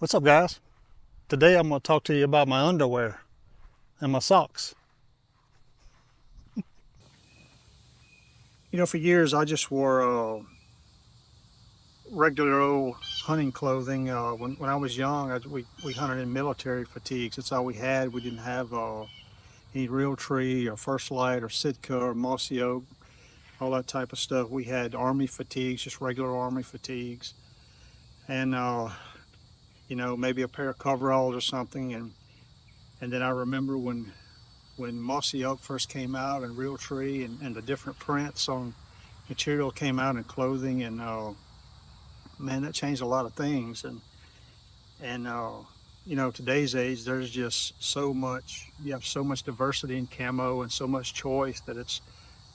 What's up, guys? Today I'm going to talk to you about my underwear and my socks. For years I just wore regular old hunting clothing. When I was young, we hunted in military fatigues. That's all we had. We didn't have any real tree or First Light or Sitka or Mossy Oak, all that type of stuff. We had army fatigues, just regular army fatigues, and maybe a pair of coveralls or something. And then I remember when Mossy Oak first came out and Real Tree and the different prints on material came out in clothing, and man, that changed a lot of things. And today's age, there's just so much. You have so much diversity in camo and so much choice that it's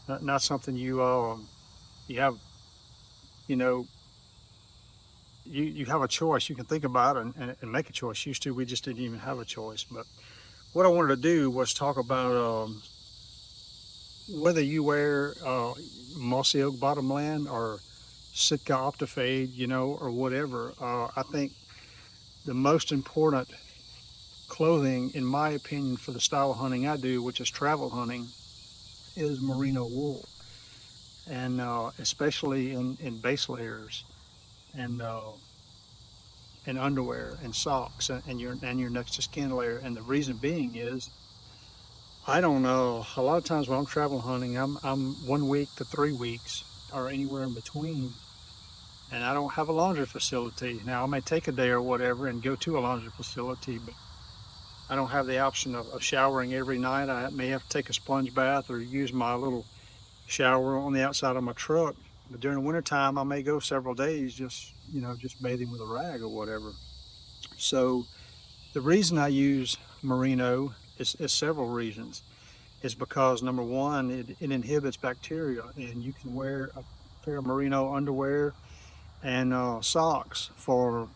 not something you have. You know, you have a choice. You can think about it and make a choice. Used to, we just didn't even have a choice. But what I wanted to do was talk about whether you wear Mossy Oak Bottomland or Sitka Optifade, or whatever. I think the most important clothing, in my opinion, for the style of hunting I do, which is travel hunting, is merino wool, and especially in base layers and and underwear and socks and your next to skin layer. And the reason being is I don't know. A lot of times when I'm travel hunting, I'm 1 week to 3 weeks or anywhere in between, and I don't have a laundry facility. Now I may take a day or whatever and go to a laundry facility, but I don't have the option of showering every night. I may have to take a sponge bath or use my little shower on the outside of my truck. But during the wintertime, I may go several days just bathing with a rag or whatever. So the reason I use merino is several reasons. Is because number one, it inhibits bacteria, and you can wear a pair of merino underwear and socks for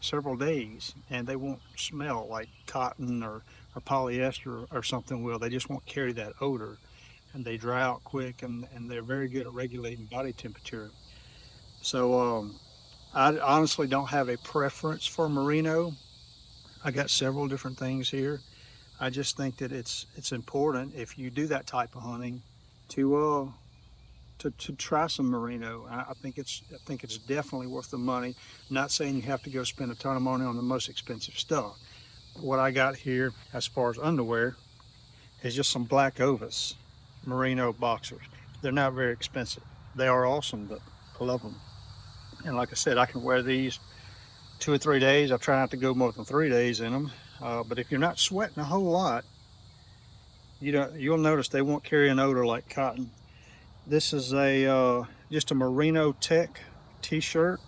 several days, and they won't smell like cotton or polyester or something will. They just won't carry that odor, and they dry out quick, and they're very good at regulating body temperature. So I honestly don't have a preference for merino. I got several different things here. I just think that it's important if you do that type of hunting to to try some merino. I think it's definitely worth the money. I'm not saying you have to go spend a ton of money on the most expensive stuff. What I got here as far as underwear is just some black Ovis merino boxers. They're not very expensive. They are awesome, but I love them. And like I said, I can wear these 2 or 3 days. I try not to go more than 3 days in them. But if you're not sweating a whole lot, you'll notice they won't carry an odor like cotton. This is a just a merino tech t-shirt.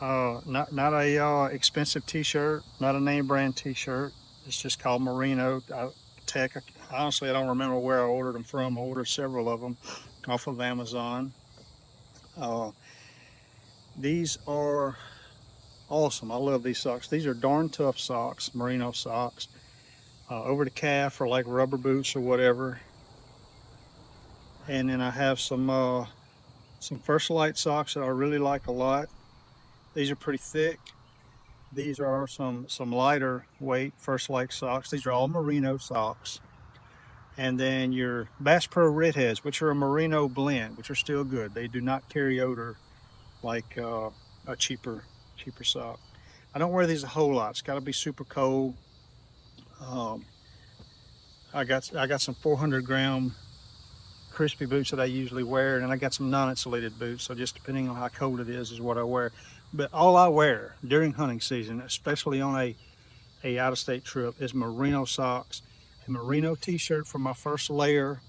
Not a expensive t-shirt, not a name brand t-shirt. It's just called merino tech. Honestly, I don't remember where I ordered them from. I ordered several of them off of Amazon. Uh, these are awesome. I love these socks. These are darn tough socks, merino socks. Over the calf for like rubber boots or whatever. And then I have some First Light socks that I really like a lot. These are pretty thick. These are some lighter weight First Light socks. These are all merino socks. And then your Bass Pro Redheads, which are a merino blend, which are still good. They do not carry odor like a cheaper sock. I don't wear these a whole lot. It's got to be super cold. Um, I got some 400-gram crispy boots that I usually wear, and I got some non-insulated boots. So just depending on how cold it is what I wear. But all I wear during hunting season, especially on a out-of-state trip, is merino socks, a merino t-shirt for my first layer,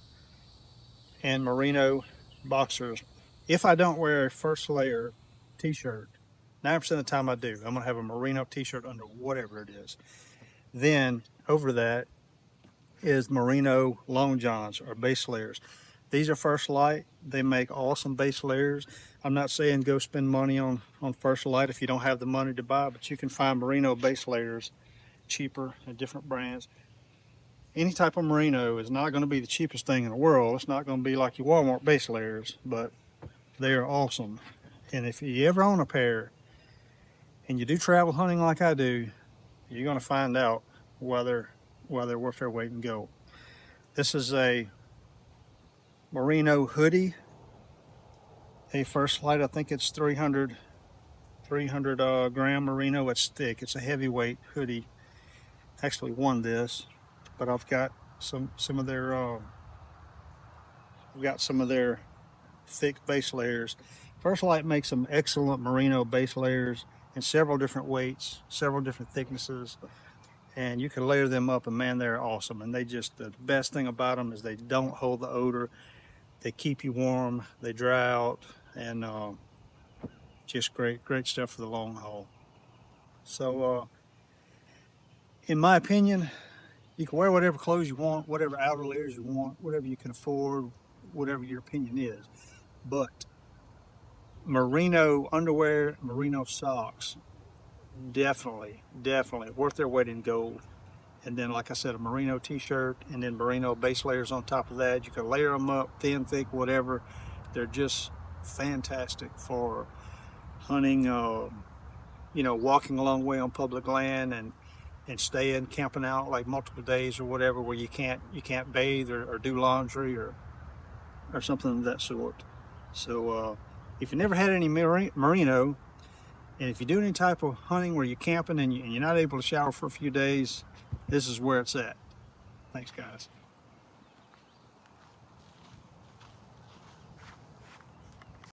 and merino boxers. If I don't wear a first layer t-shirt, 9% of the time I do, I'm gonna have a merino t-shirt under whatever it is. Then over that is merino long johns or base layers. These are First Light. They make awesome base layers. I'm not saying go spend money on First Light if you don't have the money to buy, but you can find merino base layers cheaper at different brands. Any type of merino is not going to be the cheapest thing in the world. It's not going to be like your Walmart base layers, but they are awesome. And if you ever own a pair, and you do travel hunting like I do, you're going to find out whether they're worth their weight in gold. This is a merino hoodie, a First Light. I think it's 300 gram merino. It's thick. It's a heavyweight hoodie. Actually won this, but I've got some of their thick base layers. First Light makes some excellent merino base layers in several different weights, several different thicknesses, and you can layer them up, and man, they're awesome. And the best thing about them is they don't hold the odor. They keep you warm. They dry out, and just great stuff for the long haul. So, in my opinion, you can wear whatever clothes you want, whatever outer layers you want, whatever you can afford, whatever your opinion is. But merino underwear, merino socks, definitely worth their weight in gold. And then, like I said, a merino t-shirt, and then merino base layers on top of that. You can layer them up, thin, thick, whatever. They're just fantastic for hunting, walking a long way on public land, and staying, camping out like multiple days or whatever, where you can't bathe or do laundry or something of that sort. So if you never had any merino, and if you do any type of hunting where you're camping and you're not able to shower for a few days, this is where it's at. Thanks, guys.